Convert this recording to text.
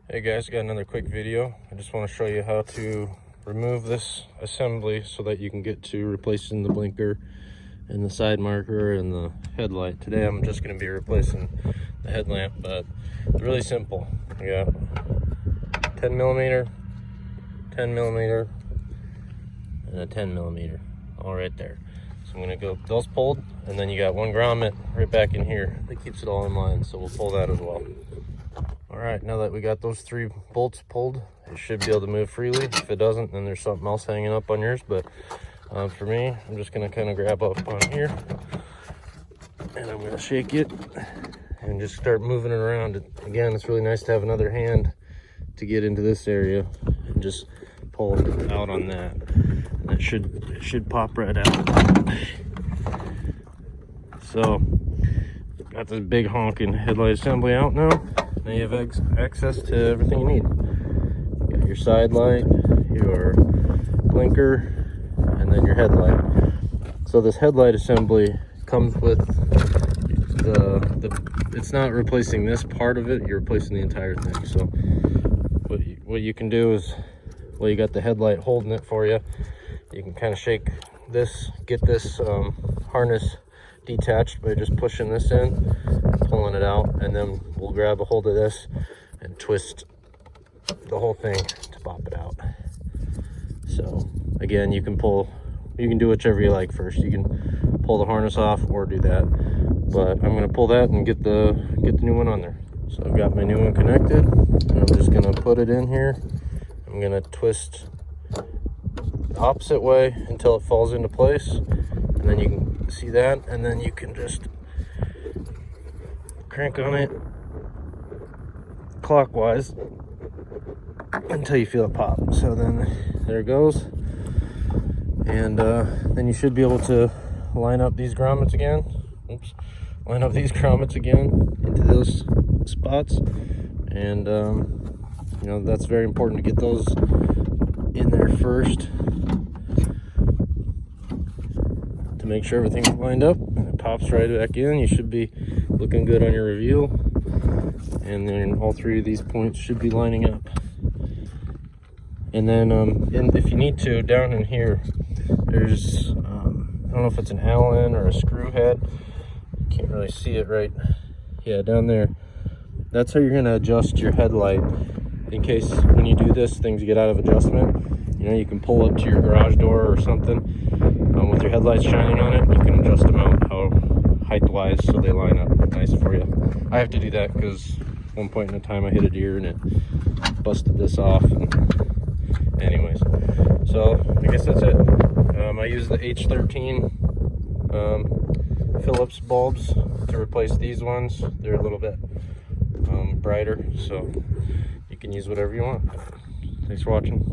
Hey guys, got another quick video. I just want to show you how to remove this assembly so that you can get to replacing the blinker and the side marker and the headlight. Today I'm just going to be replacing the headlamp, but it's really simple. We got 10 millimeter, 10 millimeter, and a 10 millimeter all right there. So I'm going to go those pulled, and then you got one grommet right back in here that keeps it all in line, so we'll pull that as well. All right, now that we got those 3 bolts pulled, it should be able to move freely. If it doesn't, then there's something else hanging up on yours. But for me, I'm just gonna kind of grab up on here and I'm gonna shake it and just start moving it around. Again, it's really nice to have another hand to get into this area and just pull out on that. And it should pop right out. So, got this big honking headlight assembly out now. Now you have access to everything you need. You got your side light, your blinker, and then your headlight. So this headlight assembly comes with it's not replacing this part of it, you're replacing the entire thing. So what you can do is, well, you got the headlight holding it for you. You can kind of shake this, get this harness detached by just pushing this in, pulling it out, and then we'll grab a hold of this and twist the whole thing to pop it out. So again, you can do whichever you like first. You can pull the harness off or do that, but I'm going to pull that and get the new one on there. So I've got my new one connected, and I'm just going to put it in here. I'm going to twist the opposite way until it falls into place, and then you can see that, and then you can just crank on it clockwise until you feel it pop. So then there it goes, and then you should be able to line up these grommets again. Line up these grommets again into those spots, and you know, that's very important to get those in there first to make sure everything's lined up, and it pops right back in. You should be looking good on your reveal, and then all 3 of these points should be lining up. And then if you need to, down in here there's I don't know if it's an Allen or a screw head, can't really see it right, yeah, down there. That's how you're going to adjust your headlight in case when you do this things get out of adjustment. You know, you can pull up to your garage door or something with your headlights shining on it. You can adjust them out height-wise so they line up nice for you. I have to do that because one point in time I hit a deer and it busted this off. And anyways, so I guess that's it. I use the H13 Phillips bulbs to replace these ones. They're a little bit brighter, so you can use whatever you want. Thanks for watching.